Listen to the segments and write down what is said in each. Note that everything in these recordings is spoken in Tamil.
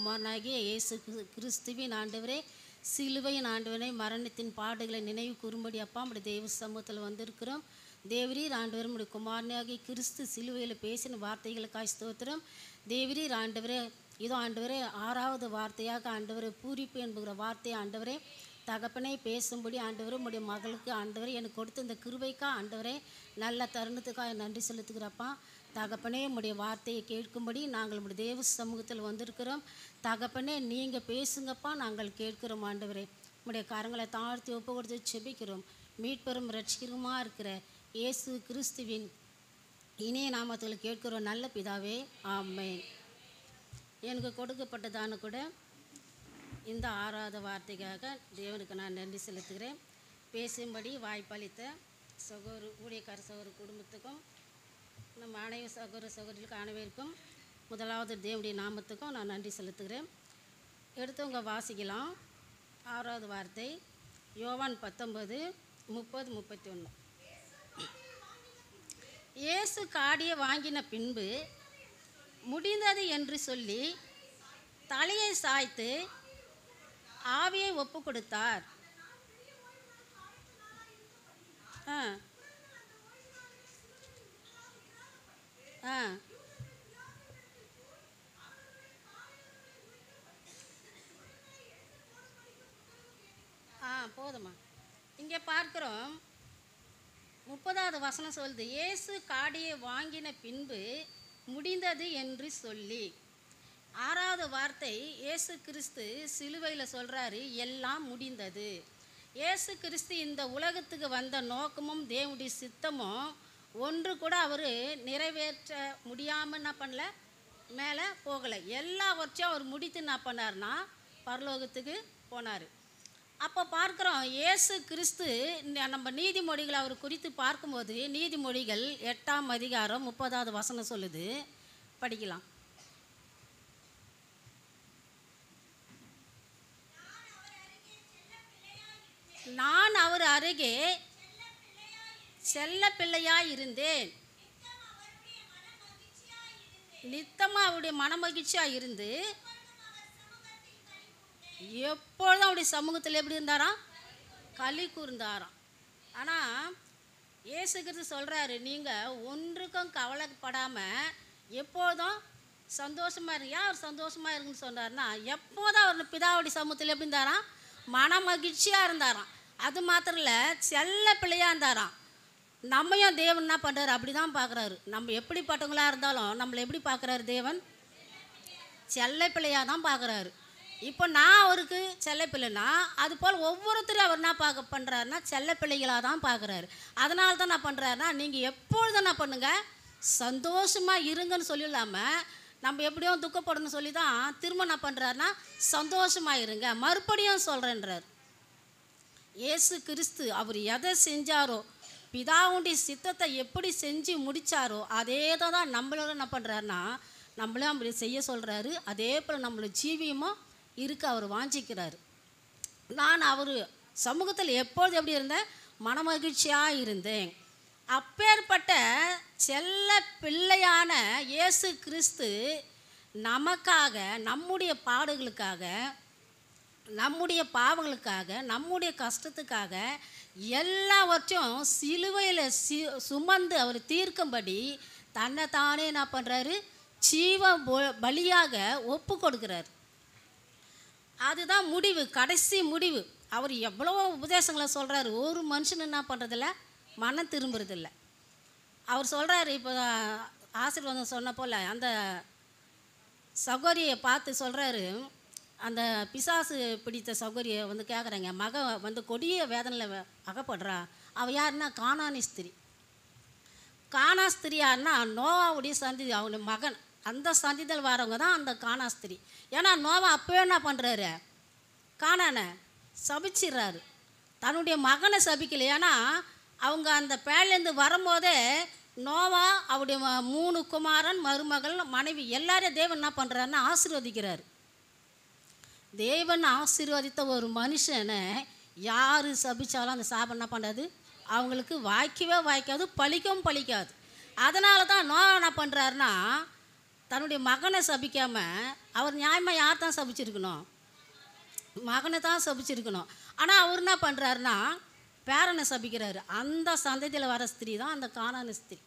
குமாரனாகிய இயேசு கிறிஸ்துவின் ஆண்டவரே, சிலுவையின் ஆண்டவனை, மரணத்தின் பாடுகளை நினைவு கூறும்படி அப்பா நம்முடைய தெய்வ சமூகத்தில் வந்திருக்கிறோம். தேவரீர் ஆண்டவர் நம்முடைய குமாரனாகிய கிறிஸ்து சிலுவையில் பேசின வார்த்தைகளுக்காய் ஸ்தோத்திரம். தேவரீர் ஆண்டவரே, இதோ ஆண்டவரே 6வது வார்த்தையாக ஆண்டவரே பூரிப்பு என்கிற வார்த்தையை ஆண்டவரே தகப்பனை பேசும்படி ஆண்டவரே உம்முடைய மகளுக்கு ஆண்டவரே எனக்கு கொடுத்த இந்த கிருபைக்கா ஆண்டவரே நல்ல தருணத்துக்காக நன்றி செலுத்துகிறப்பா. தகப்பனே உம்முடைய வார்த்தையை கேட்கும்படி நாங்கள் உம்முடைய தேவ சமூகத்தில் வந்திருக்கிறோம். தகப்பனே நீங்கள் பேசுங்கப்பா, நாங்கள் கேட்கிறோம் ஆண்டவரே. உம்முடைய கரங்களை தாழ்த்தி ஒப்பு கொடுத்து செபிக்கிறோம். மீட்பெரும் ரட்சிகருமா இருக்கிற இயேசு கிறிஸ்துவின் இனிய நாமத்தில் கேட்கிறோம் நல்ல பிதாவே, ஆமென். எனக்கு கொடுக்கப்பட்டதான கூட இந்த 6வது வார்த்தைக்காக தேவனுக்கு நான் நன்றி செலுத்துகிறேன். பேசும்படி வாய்ப்பளித்த ஊழியக்கார சகோதர குடும்பத்துக்கும் நம்ம அனைவரும் சகோதர சகோதரிகளுக்கு அனைவருக்கும் முதலாவது தேவனுடைய நாமத்துக்கும் நான் நன்றி செலுத்துகிறேன். எடுத்தவங்க வாசிக்கலாம். 6வது வார்த்தை யோவான் 19:30-31. இயேசு காடியை வாங்கின பின்பு முடிந்தது என்று சொல்லி தலையை சாய்த்து ஆவியை ஒப்பு கொடுத்தார். போதுமா. இங்கே பார்க்கிறோம் 30வது வசனம் சொல்லுது, இயேசு காடியை வாங்கின பின்பு முடிந்தது என்று சொல்லி. 6வது வார்த்தை இயேசு கிறிஸ்து சிலுவையில் சொல்கிறாரு, எல்லாம் முடிந்தது. இயேசு கிறிஸ்து இந்த உலகத்துக்கு வந்த நோக்கமும் தேவனுடைய சித்தமும் ஒன்று கூட அவர் நிறைவேற்ற முடியாமல் என்ன பண்ணல, மேலே போகலை. எல்லாவற்றையும் அவர் முடித்து என்ன பண்ணார்னா பரலோகத்துக்கு போனார். அப்போ பார்க்குறோம் இயேசு கிறிஸ்து நம்ம நீதிமொழிகளை அவர் குறித்து பார்க்கும்போது நீதிமொழிகள் 8ஆம் அதிகாரம் 30வது வசனம் சொல்லுது, படிக்கலாம். நான் அவர் அருகே செல்ல பிள்ளையாய் இருந்தேன், நித்தமாக அவருடைய மனமகிழ்ச்சியாக இருந்து எப்பொழுதும் அவருடைய சமூகத்தில் எப்படி இருந்தாராம், களி கூர்ந்தாராம். ஆனால் இயேசு கிறிஸ்து சொல்கிறாரு, நீங்கள் ஒன்றுக்கும் கவலைப்படாமல் எப்போதும் சந்தோஷமாக இருங்க. ஏன் அவர் சந்தோஷமாக இருக்குன்னு சொன்னார்னா, எப்போதும் அவர் பிதாவுடைய சமூகத்தில் எப்படி இருந்தாராம், மன மகிழ்ச்சியாக இருந்தாராம். அது மாத்திரம் இல்லை, செல்ல பிள்ளையாக இருந்தாராம். நம்மையும் தேவன் என்ன பண்ணுறாரு, அப்படி தான் பார்க்குறாரு. நம்ம எப்படிப்பட்டவங்களாக இருந்தாலும் நம்மளை எப்படி பார்க்குறாரு தேவன், செல்ல பிள்ளையாக தான் பார்க்குறாரு. இப்போ நான் அவருக்கு செல்ல பிள்ளைன்னா அது போல் ஒவ்வொருத்தரும் அவர் என்ன பண்ணுறாருன்னா செல்ல பிள்ளைகளாக தான் பார்க்குறாரு. அதனால தான் என்ன பண்ணுறாருன்னா, நீங்கள் எப்பொழுதும் என்ன பண்ணுங்கள், சந்தோஷமாக இருங்கன்னு சொல்லிடலாமல் நம்ம எப்படியும் துக்கப்படணும்னு சொல்லி தான் திரும்ப என்ன பண்ணுறாருன்னா சந்தோஷமாக இருங்க மறுபடியும் சொல்கிறேன்றார். இயேசு கிறிஸ்து அவர் எதை செஞ்சாரோ, பிதாவுடைய சித்தத்தை எப்படி செஞ்சு முடித்தாரோ அதே தான் நம்மளோட என்ன பண்ணுறாருன்னா நம்மளும் அப்படி செய்ய சொல்கிறாரு. அதே போல் நம்மளோட ஜீவியமும் இருக்க அவர் வாஞ்சிக்கிறார். நான் அவர் சமூகத்தில் எப்பொழுது எப்படி இருந்தேன், மனமகிழ்ச்சியாக இருந்தேன். அப்பேற்பட்ட செல்ல பிள்ளையான இயேசு கிறிஸ்து நமக்காக, நம்முடைய பாடுகளுக்காக, நம்முடைய பாவங்களுக்காக, நம்முடைய கஷ்டத்துக்காக எல்லாவற்றையும் சிலுவையில் சுமந்து அவர் தீர்க்கும்படி தன்னை தானே என்ன பண்ணுறாரு, ஜீவ பலியாக ஒப்பு கொடுக்குறார். அதுதான் முடிவு, கடைசி முடிவு. அவர் எவ்வளோ உபதேசங்களை சொல்கிறாரு, ஒரு மனுஷன் என்ன பண்ணுறதில்ல, மனம் திரும்புறதில்ல. அவர் சொல்கிறாரு, இப்போ ஆசீர்வாதம் சொன்ன போல் அந்த சகோரியை பார்த்து சொல்கிறாரு, அந்த பிசாசு பிடித்த சகோரியை வந்து கேட்குறாங்க, மக வந்து கொடிய வேதனையில் அகப்படுறா. அவள் யாருன்னா கானானி ஸ்திரி. கானா ஸ்திரி யாருன்னா நோவாவுடைய சந்ததி, அவனுடைய மகன். அந்த சந்திதல் வரவங்க தான் அந்த கானா ஸ்திரி. ஏன்னா நோவா அப்போவே என்ன பண்ணுறாரு, கானானை சபிச்சிடுறாரு. தன்னுடைய மகனை சபிக்கலை. ஏன்னா அவங்க அந்த பேர்லேருந்து வரும்போதே நோவா அவருடைய 3 குமாரன், மருமகள், மனைவி எல்லாரையும் தேவன் என்ன பண்ணுறாருன்னா ஆசீர்வதிக்கிறார். தேவன் ஆசீர்வதித்த ஒரு மனுஷனை யார் சபிச்சாலும் அந்த சாபம் என்ன பண்ணுறது, அவங்களுக்கு வாய்க்கவே வாய்க்காது, பழிக்கவும் பழிக்காது. அதனால தான் நோவா என்ன பண்ணுறாருன்னா தன்னுடைய மகனை சபிக்காமல் அவர் நியாயமாக யார் தான் சபிச்சிருக்கணும்? மகனை தான் சபிச்சிருக்கணும். ஆனால் அவர் என்ன பண்ணுறாருன்னா பேரனை சபிக்கிறாரு. அந்த சந்ததியில் வர ஸ்திரீ தான் அந்த கானான ஸ்திரீ.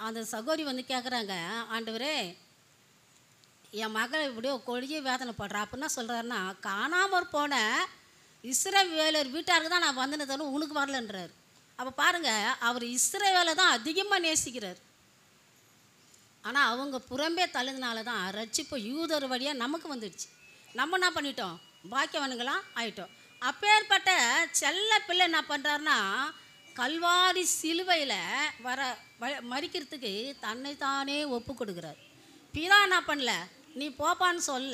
அந்த சகோதரி வந்து கேட்குறாங்க, ஆண்டவரே என் மகள் இப்படியோ கொடிய வேதனைப்படுறா. அப்படின்னா சொல்கிறாருன்னா, காணாமற் போன இஸ்ரவேலர் வீட்டாருக்கு தான் நான் வந்தனே தவிர உனக்கு வரலன்றார். அப்போ பாருங்கள், அவர் இஸ்ரவேலை தான் அதிகமாக நேசிக்கிறார். ஆனால் அவங்க புறம்பே தள்ளுனால தான் ரட்சிப்பு யூதர் வழியாக நமக்கு வந்துடுச்சு. நம்ம என்ன பண்ணிட்டோம்? பாக்கியவனுங்களாம் ஆயிட்டோம். அப்பேற்பட்ட செல்ல பிள்ளை என்ன பண்ணுறாருன்னா கல்வாரி சிலுவையில் மறிக்கிறதுக்கு தன்னை தானே ஒப்பு கொடுக்குறார். பிதா என்ன பண்ணல, நீ போப்பான்னு சொல்ல.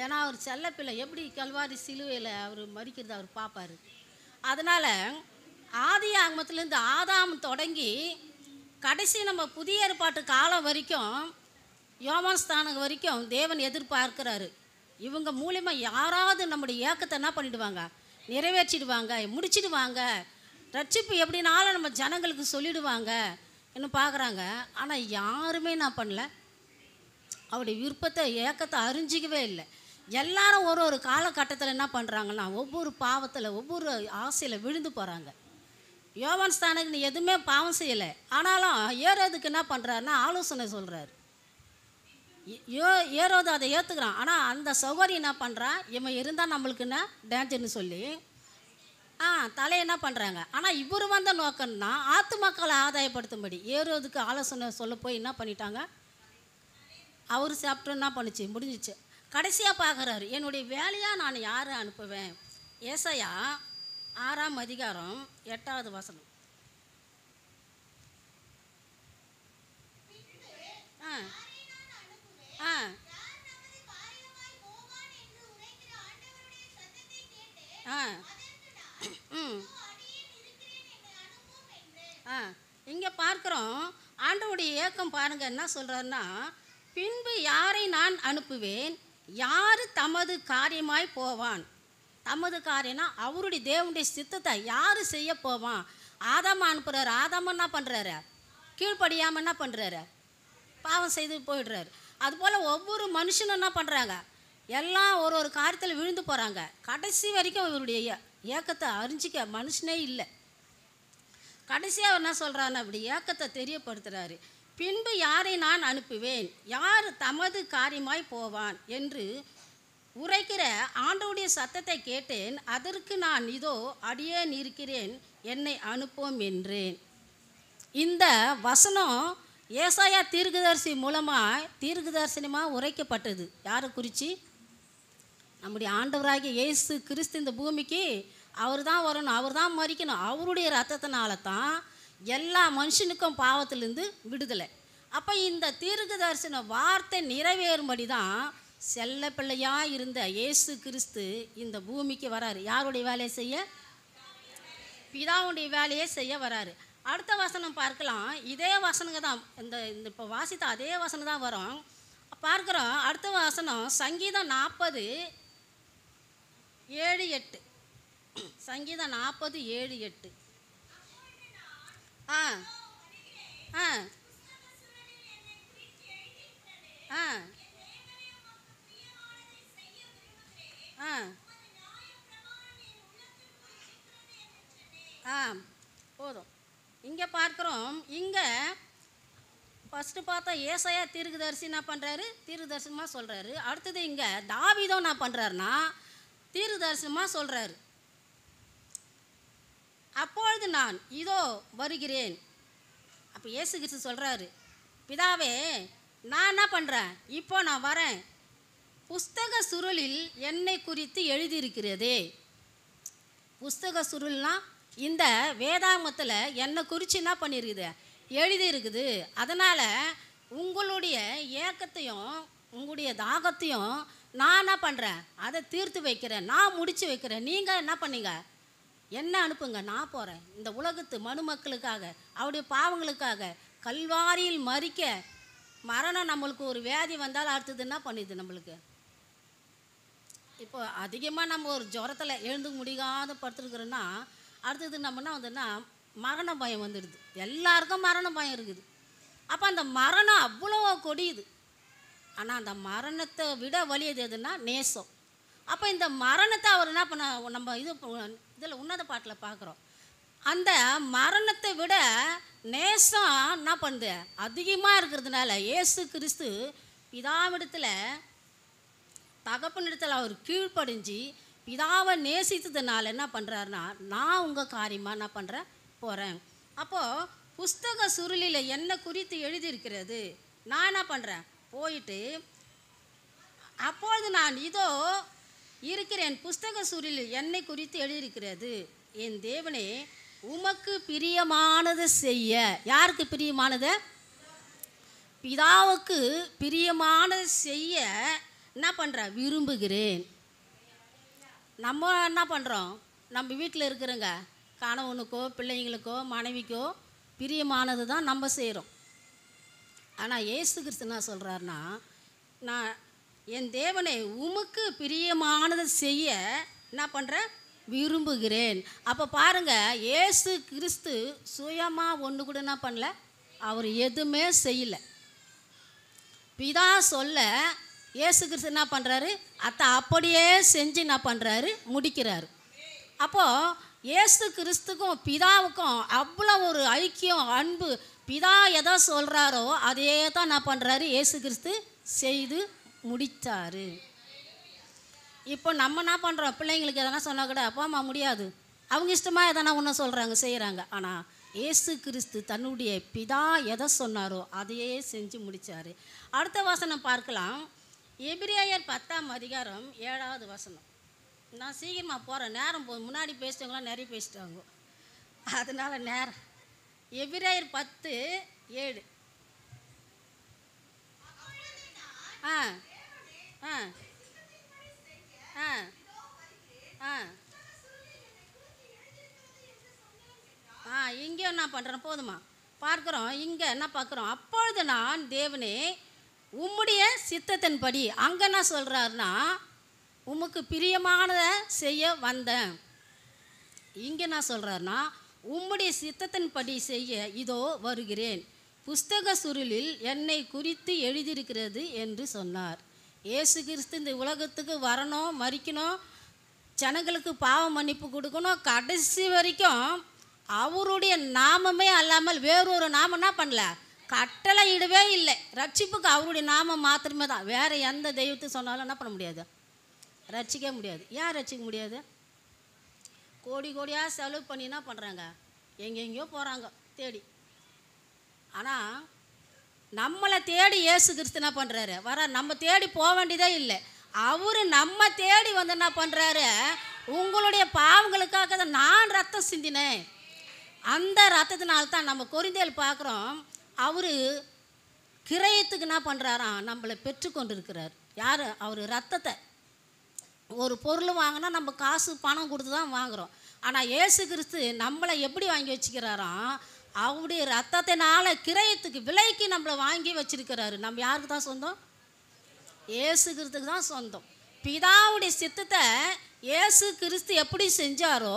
ஏன்னா அவர் செல்ல பிள்ளை எப்படி கல்வாரி சிலுவையில் அவர் மறிக்கிறது அவர் பார்ப்பார். அதனால் ஆதி ஆகமத்துலேருந்து ஆதாம் தொடங்கி கடைசி நம்ம புதிய ஏற்பாட்டு காலம் வரைக்கும் யோவான் ஸ்தானம் வரைக்கும் தேவன் எதிர்பார்க்கிறாரு. இவங்க மூலியமாக யாராவது நம்முடைய ஏக்கத்தை என்ன பண்ணிடுவாங்க? நிறைவேற்றிடுவாங்க, முடிச்சிடுவாங்க. ரட்சிப்பு எப்படினாலும் நம்ம ஜனங்களுக்கு சொல்லிடுவாங்க என்ன பார்க்குறாங்க. ஆனால் யாருமே என்ன பண்ணல, அவருடைய விருப்பத்தை ஏக்கத்தை அறிஞ்சிக்கவே இல்லை. எல்லாரும் ஒரு ஒரு காலகட்டத்தில் என்ன பண்ணுறாங்கன்னா ஒவ்வொரு பாவத்தில் ஒவ்வொரு ஆசையில் விழுந்து போகிறாங்க. யோவான் ஸ்தானத்துக்கு நீ எதுவுமே பாவம் செய்யலை, ஆனாலும் ஏறதுக்கு என்ன பண்ணுறாருன்னா ஆலோசனை சொல்கிறார். ஏறோது அதை ஏற்றுக்கிறான். ஆனால் அந்த சௌகரியம் என்ன பண்ணுறான், இவன் இருந்தால் நம்மளுக்கு என்ன டேஞ்சர்னு சொல்லி தலையை என்ன பண்ணுறாங்க. ஆனால் இவர் வந்த நோக்கம்னா ஆத்து மக்களை ஆதாயப்படுத்தும்படி ஏறோதுக்கு ஆலோசனை சொல்ல போய் என்ன பண்ணிட்டாங்க, அவர் சாப்பிட்டு என்ன பண்ணிச்சு, முடிஞ்சிச்சு. கடைசியாக பார்க்குறாரு, என்னுடைய வேலையாக நான் யாரை அனுப்புவேன்? ஏசாயா 6ஆம் அதிகாரம் 8வது வசனம். இங்கே பார்க்குறோம் ஆண்டவருடைய ஏக்கம் பாருங்க. என்ன சொல்கிறாருன்னா, பின்பு யாரை நான் அனுப்புவேன், யார் தமது காரியமாய் போவான். தமது காரியம்னா அவருடைய தேவனுடைய சித்தத்தை யார் செய்ய போவான்? ஆதாம அனுப்புகிறாரு. ஆதாம என்ன பண்ணுறாரு? கீழ்ப்படியாமல் என்ன பண்ணுறாரு? பாவம் செய்து போயிடுறாரு. அதுபோல் ஒவ்வொரு மனுஷனும் என்ன பண்ணுறாங்க, எல்லாம் ஒரு ஒரு காரியத்தில் விழுந்து போகிறாங்க. கடைசி வரைக்கும் இவருடைய ஏக்கத்தை அறிஞ்சிக்க மனுஷனே இல்லை. கடைசியாக அவர் என்ன சொல்கிறாருன்னா அப்படி ஏக்கத்தை தெரியப்படுத்துகிறாரு. பின்பு யாரை நான் அனுப்புவேன், யார் தமது காரியமாய் போவான் என்று உரைக்கிற ஆண்டவருடைய சத்தத்தை கேட்டேன். அதற்கு நான் இதோ அடியேன் இருக்கிறேன், என்னை அனுப்பும் என்றேன். இந்த வசனம் ஏசாயா தீர்க்கதரிசி மூலமாக தீர்க்கதரிசனமாக உரைக்கப்பட்டது. யாரை குறித்து? நம்முடைய ஆண்டவராகிய இயேசு கிறிஸ்து இந்த பூமிக்கு அவர் தான் வரணும், அவர் தான் மறிக்கணும். அவருடைய ரத்தத்தினால தான் எல்லா மனுஷனுக்கும் பாவத்திலேருந்து விடுதலை. அப்போ இந்த தீர்க்கதரிசன வார்த்தை நிறைவேறும்படி தான் செல்ல பிள்ளையாக இருந்த இயேசு கிறிஸ்து இந்த பூமிக்கு வராரு. யாருடைய வேலையை செய்ய? பிதாவுடைய வேலையை செய்ய வராரு. அடுத்த வசனம் பார்க்கலாம். இதே வசனங்க தான் இந்த இப்போ வாசித்த அதே வசனம் தான் வரும். பார்க்குறோம் அடுத்த வசனம் சங்கீதம் 40:7-8. சங்கீதம் 40:7-8. ஆ ஆ ஆ ஆ ஆ போதும். இங்கே பார்க்குறோம், இங்கே ஃபஸ்ட்டு பார்த்தா ஏசாயா தீர்க்கதரிசி என்ன பண்ணுறாரு, தீர்க்கதரிசனமாக சொல்கிறாரு. அடுத்தது இங்கே தாவீதும் என்ன பண்ணுறாருன்னா தீர்க்கதரிசனமாக சொல்கிறாரு. அப்பொழுது நான் இதோ வருகிறேன். அப்போ இயேசு கிறிஸ்து சொல்கிறாரு, பிதாவே நான் என்ன பண்ணுறேன், இப்போ நான் வரேன். புஸ்தக சுருளில் என்னை குறித்து எழுதியிருக்கிறதே. புஸ்தக சுருள்னா இந்த வேதாகமத்தில் என்னை குறித்து என்ன பண்ணியிருக்குது, எழுதியிருக்குது. அதனால் உங்களுடைய ஏக்கத்தையும் உங்களுடைய தாகத்தையும் நான் என்ன பண்ணுறேன், அதை தீர்த்து வைக்கிறேன், நான் முடித்து வைக்கிறேன். நீங்கள் என்ன பண்ணீங்க, என்ன அனுப்புங்க, நான் போகிறேன். இந்த உலகத்து மனுமக்களுக்காக அவருடைய பாவங்களுக்காக கல்வாரியில் மறிக்க. மரணம் நம்மளுக்கு ஒரு வியாதி வந்தாலும் அடுத்தது என்ன பண்ணிது, நம்மளுக்கு இப்போ அதிகமாக நம்ம ஒரு ஜுரத்தில் எழுந்து முடியாத படுத்துருக்குறோன்னா அடுத்தது நம்ம என்ன வந்துன்னா மரண பயம் வந்துடுது. எல்லாருக்கும் மரண பயம் இருக்குது. அப்போ அந்த மரணம் அவ்வளோ கொடியுது. ஆனால் அந்த மரணத்தை விட வலியது எதுன்னா நேசம். அப்போ இந்த மரணத்தை அவர் என்ன பண்ண, நம்ம இதில் உன்னத பாட்டில் பார்க்குறோம். அந்த மரணத்தை விட நேசம் என்ன பண்ணுது அதிகமாக இருக்கிறதுனால இயேசு கிறிஸ்து பிதாவிடத்தில் தகப்பனிடத்தில் அவர் கீழ்ப்படிஞ்சு பிதாவை நேசித்ததுனால என்ன பண்ணுறாருன்னா, நான் உங்கள் காரியமாக என்ன பண்ணுறேன் போகிறேன். அப்போது புஸ்தக சுருளில் என்ன குறித்து எழுதியிருக்கிறது, நான் என்ன பண்ணுறேன் போயிட்டு, அப்பொழுது நான் இதோ இருக்கிறேன், புஸ்தக சுருளில் என்னை குறித்து எழுதியிருக்கிறது, என் தேவனே உமக்கு பிரியமானது செய்ய. யாருக்கு பிரியமானது? பிதாவுக்கு பிரியமானது செய்ய என்ன பண்ணுற விரும்புகிறேன். நம்ம என்ன பண்ணுறோம், நம்ம வீட்டில் இருக்கிறவங்க கணவனுக்கோ பிள்ளைங்களுக்கோ மனைவிக்கோ பிரியமானது தான் நம்ம செய்கிறோம். ஆனால் இயேசு கிறிஸ்து என்ன சொல்கிறாருன்னா, நான் என் தேவனை உமக்கு பிரியமானது செய்ய என்ன பண்ணுறேன் விரும்புகிறேன். அப்போ பாருங்கள், இயேசு கிறிஸ்து சுயமாக ஒன்று கூட என்ன பண்ணல, அவர் எதுவுமே செய்யலை. பிதா சொல்ல இயேசு கிறிஸ்து என்ன பண்ணுறாரு, அதை அப்படியே செஞ்சு என்ன பண்ணுறாரு முடிக்கிறாரு. அப்போது இயேசு கிறிஸ்துக்கும் பிதாவுக்கும் அவ்வளோ ஒரு ஐக்கியம் அன்பு. பிதா எதை சொல்கிறாரோ அதே தான் என்ன பண்ணுறாரு இயேசு கிறிஸ்து செய்து முடித்தார். இப்போ நம்ம என்ன பண்ணுறோம், பிள்ளைங்களுக்கு எதனா சொன்னால் கூட அப்பா அம்மா முடியாது, அவங்க இஷ்டமாக எதனா ஒன்று சொல்கிறாங்க செய்கிறாங்க. ஆனால் இயேசு கிறிஸ்து தன்னுடைய பிதா எதை சொன்னாரோ அதையே செஞ்சு முடித்தார். அடுத்த வசனம் பார்க்கலாம். எபிரேயர் 10ஆம் அதிகாரம் 7வது வசனம். நான் சீக்கிரமாக போகிறேன், நேரம் போதும். முன்னாடி பேசிட்டவங்களாம் நிறைய பேசிட்டாங்க, அதனால் நேரம். எபிரேயர் 10:7. ஆ ஆ ஆ ஆ ஆ இங்கே என்ன பண்ணுறேன் போதுமா பார்க்குறோம். இங்கே என்ன பார்க்குறோம், அப்பொழுது நான் தேவனே உம்முடைய சித்தத்தின்படி. அங்கே என்ன சொல்கிறாருன்னா, உமக்கு பிரியமானதை செய்ய வந்தேன். இங்கே என்ன சொல்கிறாருன்னா, உம்முடைய சித்தத்தின்படி செய்ய இதோ வருகிறேன், புஸ்தக சுருளில் என்னை குறித்து எழுதியிருக்கிறது என்று சொன்னார். இயேசு கிறிஸ்து இந்த உலகத்துக்கு வரணும், மரிக்கணும், ஜனங்களுக்கு பாவ மன்னிப்பு கொடுக்கணும், கடைசி வரைக்கும் அவருடைய நாமமே அல்லாமல் வேறொரு நாமம் என்ன பண்ணல, கட்டளை இடவே இல்லை. ரட்சிப்புக்கு அவருடைய நாமம் மாத்திரமே தான். வேறு எந்த தெய்வத்தை சொன்னாலும் என்ன பண்ண முடியாது, ரட்சிக்க முடியாது. ஏன் ரட்சிக்க முடியாது? கோடி கோடியாக செலவு பண்ணி என்ன பண்ணுறாங்க, எங்கெங்கேயோ போகிறாங்க தேடி. ஆனால் நம்மளை தேடி இயேசு கிறிஸ்து என்ன பண்ணுறாரு வர, நம்ம தேடி போக வேண்டியதே இல்லை. அவர் நம்ம தேடி வந்து என்ன பண்ணுறாரு, உங்களுடைய பாவங்களுக்காக தான் நான் ரத்தம் சிந்தினேன். அந்த ரத்தத்தினால்தான் நம்ம கொரிந்தியர் பார்க்குறோம், அவர் கிரயத்துக்கு என்ன பண்ணுறாராம், நம்மளை பெற்றுக்கொண்டு இருக்கிறார். யார்? அவர் ரத்தத்தை. ஒரு பொருள் வாங்கினா நம்ம காசு பணம் கொடுத்து தான் வாங்குகிறோம். ஆனால் இயேசு கிறிஸ்து நம்மளை எப்படி வாங்கி வச்சுக்கிறாராம், அவருடைய ரத்தத்தினால கிரயத்துக்கு விலைக்கு நம்மளை வாங்கி வச்சிருக்கிறாரு. நம்ம யாருக்கு தான் சொந்தம்? இயேசு கிறிஸ்துக்கு தான் சொந்தம். பிதாவுடைய சித்தத்தை இயேசு கிறிஸ்து எப்படி செஞ்சாரோ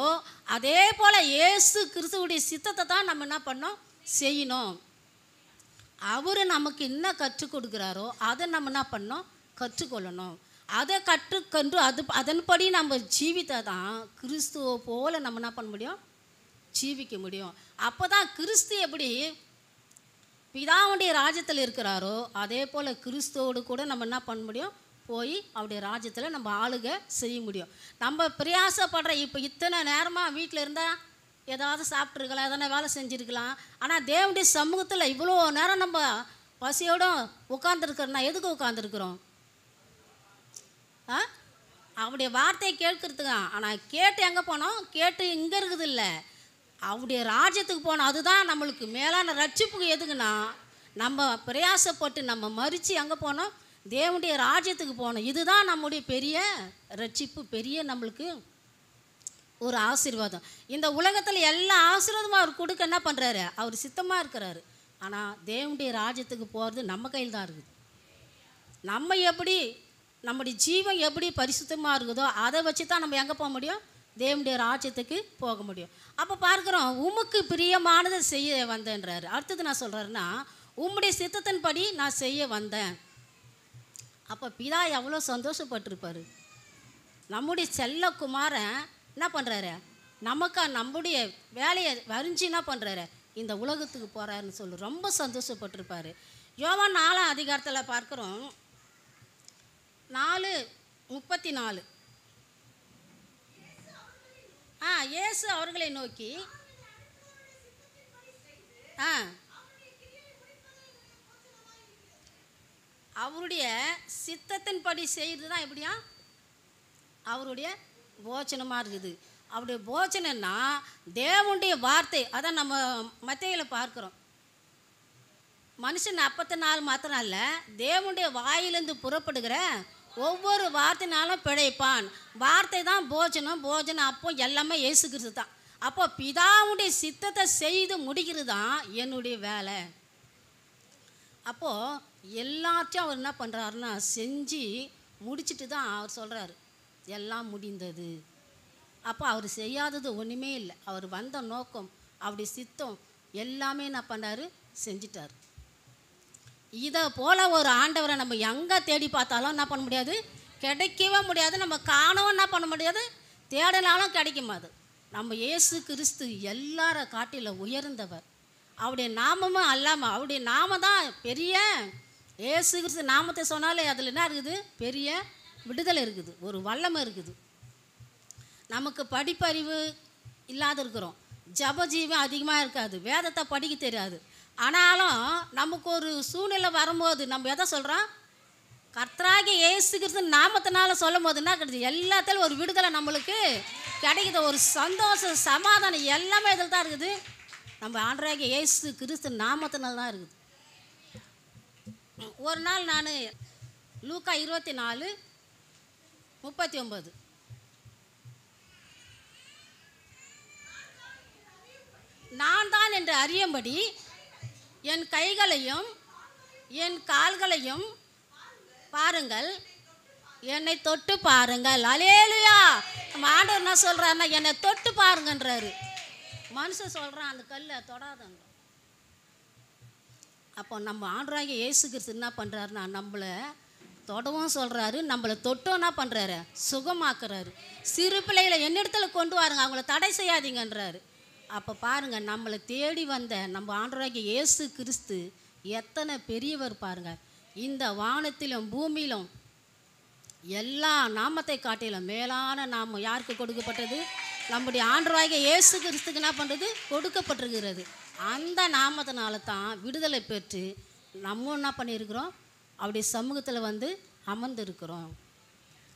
அதே போல் இயேசு கிறிஸ்துவுடைய சித்தத்தை தான் நம்ம என்ன பண்ணோம் செய்யணும். அவர் நமக்கு என்ன கற்றுக் கொடுக்குறாரோ அதை நம்ம என்ன பண்ணோம் கற்றுக்கொள்ளணும். அதை கற்றுக்கொண்டு அதன்படி நம்ம ஜீவித்தா தான் கிறிஸ்துவை போல் நம்ம என்ன பண்ண முடியும், ஜீவிக்க முடியும். அப்போ தான் கிறிஸ்து எப்படி பிதாவுடைய ராஜ்யத்தில் இருக்கிறாரோ அதே போல் கிறிஸ்துவோடு கூட நம்ம என்ன பண்ண முடியும், போய் அவருடைய ராஜ்யத்தில் நம்ம ஆளுகை செய்ய முடியும். நம்ம பிரயாசப்படுற இப்போ இத்தனை நேரமாக வீட்டில் இருந்தால் ஏதாவது சாப்பிட்ருக்கலாம், எதனா வேலை செஞ்சுருக்கலாம். ஆனால் தேவனுடைய சமூகத்தில் இவ்வளோ நேரம் நம்ம பசியோடு உட்காந்துருக்கிறோன்னா எதுக்கு உட்காந்துருக்குறோம்? அவருடைய வார்த்தையை கேட்கறதுக்கு தான். ஆனால் கேட்டு எங்கே போனோம், கேட்டு இங்கே இருக்குது இல்லை, அவருடைய ராஜ்யத்துக்கு போனோம். அதுதான் நம்மளுக்கு மேலான ரட்சிப்புக்கு. எதுக்குன்னா நம்ம பிரயாசப்பட்டு நம்ம மறித்து எங்கே போனோம், தேவனுடைய ராஜ்யத்துக்கு போகணும். இதுதான் நம்முடைய பெரிய ரட்சிப்பு, பெரிய நம்மளுக்கு ஒரு ஆசீர்வாதம். இந்த உலகத்தில் எல்லா ஆசீர்வாதமும் அவர் கொடுக்க என்ன பண்ணுறாரு, அவர் சித்தமாக இருக்கிறாரு. ஆனால் தேவனுடைய ராஜ்யத்துக்கு போகிறது நம்ம கையில் தான் இருக்குது. நம்ம எப்படி நம்முடைய ஜீவன் எப்படி பரிசுத்தமாக இருக்குதோ அதை வச்சு தான் நம்ம எங்கே போக முடியும், தேவனுடைய ராஜ்யத்துக்கு போக முடியும். அப்போ பார்க்குறோம், உமக்கு பிரியமானதை செய்ய வந்தேன்றாரு. அடுத்தது நான் சொல்கிறேன்னா, உம்முடைய சித்தத்தின்படி நான் செய்ய வந்தேன். அப்போ பிதா எவ்வளோ சந்தோஷப்பட்டிருப்பார். நம்முடைய செல்ல குமாரன் என்ன பண்ணுறாரு, நம்முடைய வேலையை வரிஞ்சு என்ன பண்ணுறாரு, இந்த உலகத்துக்கு போகிறாருன்னு சொல்லி ரொம்ப சந்தோஷப்பட்டிருப்பார். யோவான் 4ஆம் அதிகாரத்தில் பார்க்குறோம், 4:34. இயேசு அவர்களை நோக்கி அவருடைய சித்தத்தின்படி செய்கிறது தான் எப்படியா அவருடைய போஜனமாக இருக்குது. அவருடைய போஜனம்னா தேவனுடைய வார்த்தை. அதான் நம்ம மத்தேயுவில் பார்க்குறோம், மனுஷன் அப்பத்தினால மாத்திரம் அல்ல, தேவனுடைய வாயிலிருந்து புறப்படுகிற ஒவ்வொரு வார்த்தைனாலும் பிழைப்பான். வார்த்தை தான் போஜனம். போஜனம் அப்போ எல்லாமே இயேசுகிறது தான். அப்போ பிதாவுடைய சித்தத்தை செய்து முடிக்கிறது தான் என்னுடைய வேலை. அப்போது எல்லாத்தையும் அவர் என்ன பண்ணுறாருன்னா செஞ்சு முடிச்சுட்டு தான் அவர் சொல்கிறாரு, எல்லாம் முடிந்தது. அப்போ அவர் செய்யாதது ஒன்றுமே இல்லை. அவர் வந்த நோக்கம், அவருடைய சித்தம் எல்லாமே என்ன பண்ணார், செஞ்சிட்டார். இதை போல் ஒரு ஆண்டவரை நம்ம எங்கே தேடி பார்த்தாலும் என்ன பண்ண முடியாது, கிடைக்கவே முடியாது. நம்ம காணவும் என்ன பண்ண முடியாது, தேடினாலும் கிடைக்குமாது. நம்ம இயேசு கிறிஸ்து எல்லார காட்டில் உயர்ந்தவர். அவருடைய நாமமும் அல்லாமல், அவருடைய நாம தான் பெரிய. இயேசு கிறிஸ்து நாமத்தை சொன்னாலே அதில் என்ன இருக்குது, பெரிய விடுதலை இருக்குது, ஒரு வல்லமை இருக்குது. நமக்கு படிப்பறிவு இல்லாத இருக்கிறோம், ஜபஜீவம் அதிகமாக இருக்காது, வேதத்தை படிக்க தெரியாது. ஆனாலும் நமக்கு ஒரு சூழ்நிலை வரும்போது நம்ம எதை சொல்கிறோம், கர்த்தராகிய இயேசு கிறிஸ்து நாமத்தினால சொல்லும் போது என்ன கிடையாது, எல்லாத்திலும் ஒரு விடுதலை நம்மளுக்கு கிடைக்குது. ஒரு சந்தோஷம், சமாதானம் எல்லாமே இதில் தான் இருக்குது. நம்ம ஆண்டவராகிய இயேசு கிறிஸ்து நாமத்தினால தான் இருக்குது. ஒரு நாள் நான் லூக்கா 24:39, நான் தான் என்று அறியும்படி என் கைகளையும் என் கால்களையும் பாருங்கள், என்னை தொட்டு பாருங்கள். அல்லேலூயா. நம்ம ஆண்டவர் என்ன சொல்கிறாருன்னா என்னை தொட்டு பாருங்கன்றாரு. மனுஷன் சொல்கிறான் அந்த கல்லை தொடாதன்ற. அப்போ நம்ம ஆண்டவராகிய இயேசு கிறிஸ்து என்ன பண்ணுறாருன்னா நம்மளை தொடவும் சொல்கிறாரு, நம்மளை தொட்டும் என்ன பண்ணுறாரு, சுகமாக்குறாரு. சிறு பிள்ளைகளை என்னிடத்துல கொண்டு வாருங்க, அவங்கள தடை செய்யாதீங்கன்றாரு. அப்போ பாருங்கள், நம்மளை தேடி வந்த நம்ம ஆண்டவராகிய இயேசு கிறிஸ்து எத்தனை பெரியவர் பாருங்கள். இந்த வானத்திலும் பூமியிலும் எல்லா நாமத்தை காட்டிலும் மேலான நாமம் யாருக்கு கொடுக்கப்பட்டது, நம்முடைய ஆண்டவராகிய இயேசு கிறிஸ்துக்கு என்ன பண்ணுறது, கொடுக்கப்பட்டிருக்கிறது. அந்த நாமத்தினால தான் விடுதலை பெற்று நம்ம என்ன பண்ணியிருக்கிறோம், அவருடைய சமூகத்தில் வந்து அமர்ந்திருக்கிறோம்.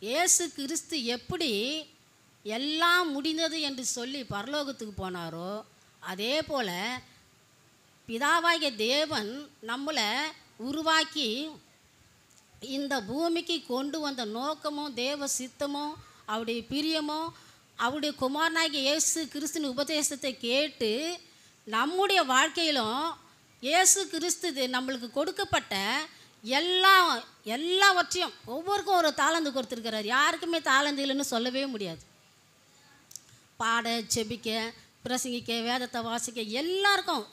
இயேசு கிறிஸ்து எப்படி எல்லாம் முடிந்தது என்று சொல்லி பரலோகத்துக்கு போனாரோ, அதே போல் பிதாவாகிய தேவன் நம்மளை உருவாக்கி இந்த பூமிக்கு கொண்டு வந்த நோக்கமும் தேவ சித்தமும் அவருடைய பிரியமும் அவருடைய குமாரனாகிய இயேசு கிறிஸ்துவின் உபதேசத்தை கேட்டு நம்முடைய வாழ்க்கையிலும் இயேசு கிறிஸ்து நம்மளுக்கு கொடுக்கப்பட்ட எல்லாவற்றையும் ஒவ்வொருக்கும் ஒரு தாளந்து கொடுத்துருக்கிறார். யாருக்குமே தாளந்து இல்லைன்னு சொல்லவே முடியாது. பாட, செபிக்க, பிரசங்கிக்க, வேதத்தை வாசிக்க எல்லாருக்கும்,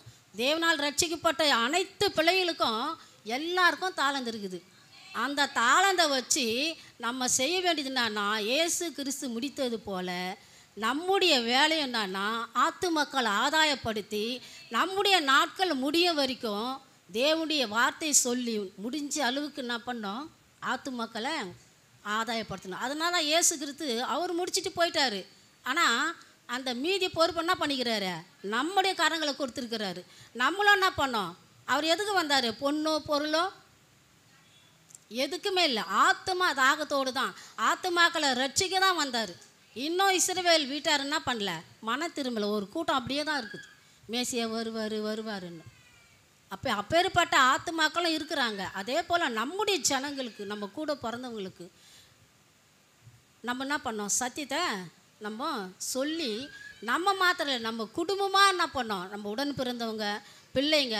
தேவனால் ரட்சிக்கப்பட்ட அனைத்து பிள்ளைகளுக்கும் எல்லாருக்கும் தாளந்து இருக்குது. அந்த தாளந்தை வச்சு நம்ம செய்ய வேண்டியது என்னன்னா, இயேசு கிறிஸ்து முடித்தது போல் நம்முடைய வேலை என்னன்னா ஆத்துமக்களை ஆதாயப்படுத்தி நம்முடைய நாட்கள் முடிய வரைக்கும் தேவனுடைய வார்த்தை சொல்லி முடிஞ்ச அளவுக்கு என்ன பண்ணோம், ஆத்துமக்களை ஆதாயப்படுத்தணும். அதனால இயேசு கிறிஸ்து அவர் முடிச்சுட்டு போயிட்டாரு. ஆனால் அந்த மீதி பொறுப்பு என்ன பண்ணிக்கிறாரு, நம்முடைய கரங்களை கொடுத்துருக்கிறாரு. நம்மளும் என்ன பண்ணோம், அவர் எதுக்கு வந்தார், பொண்ணோ பொருளோ எதுக்குமே இல்லை, ஆத்துமா தாகத்தோடு தான், ஆத்துமாக்களை ரட்சிக்க தான் வந்தார். இன்னும் இஸ்ரவேல் வீட்டார் என்ன பண்ணல, மன திரும்பல, ஒரு கூட்டம் அப்படியே தான் இருக்குது, மேசியா வருவாருன்னு. அப்பேற்பட்ட ஆத்துமாக்களும் இருக்கிறாங்க. அதே போல் நம்முடைய ஜனங்களுக்கு, நம்ம கூட பிறந்தவங்களுக்கு நம்ம என்ன பண்ணோம், சத்தியத்தை நம்ம சொல்லி நம்ம மாத்திரம் நம்ம குடும்பமாக என்ன பண்ணோம், நம்ம உடன் பிறந்தவங்க, பிள்ளைங்க,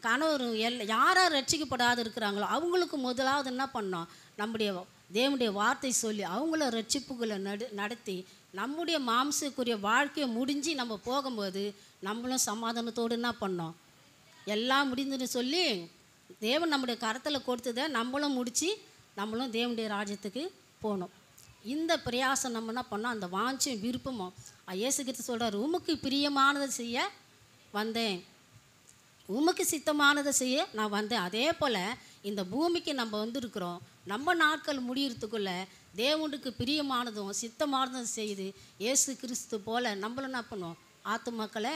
கணவர் யாரார் ரட்சிக்கப்படாது இருக்கிறாங்களோ அவங்களுக்கு முதலாவது என்ன பண்ணோம், நம்முடைய தேவனுடைய வார்த்தை சொல்லி அவங்கள ரட்சிப்புகளை நடத்தி நம்முடைய மாம்சக்குரிய வாழ்க்கையை முடிஞ்சு நம்ம போகும்போது நம்மளும் சமாதானத்தோடு என்ன பண்ணோம், எல்லாம் முடிந்துன்னு சொல்லி தேவன் நம்முடைய கரத்தில் கொடுத்ததை நம்மளும் முடித்து நம்மளும் தேவனுடைய ராஜ்யத்துக்கு போகணும். இந்த பிரயாசம் நம்ம என்ன பண்ணோம், அந்த வாஞ்சும் விருப்பமும் இயேசு கிறிஸ்து சொல்கிறார், உமக்கு பிரியமானதை செய்ய வந்தேன், உமக்கு சித்தமானதை செய்ய நான் வந்தேன். அதே போல் இந்த பூமிக்கு நம்ம வந்திருக்கிறோம். நம்ம நாட்கள் முடியறதுக்குள்ளே தேவனுக்கு பிரியமானதும் சித்தமானதும் செய்து இயேசு கிறிஸ்து போல் நம்மளும் என்ன பண்ணுவோம், ஆத்துமக்களை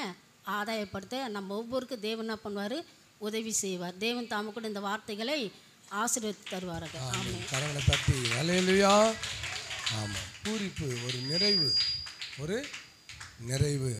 ஆதாயப்படுத்த நம்ம ஒவ்வொருக்கும் தேவன் என்ன பண்ணுவார், உதவி செய்வார். தேவன் தாம கூட இந்த வார்த்தைகளை ஆசீர்வதித்து தருவார்கள். ஆமாம். கரங்களை தட்டி அல்லேலூயா. ஆமாம். பூரிப்பு, ஒரு நிறைவு, ஒரு நிறைவு.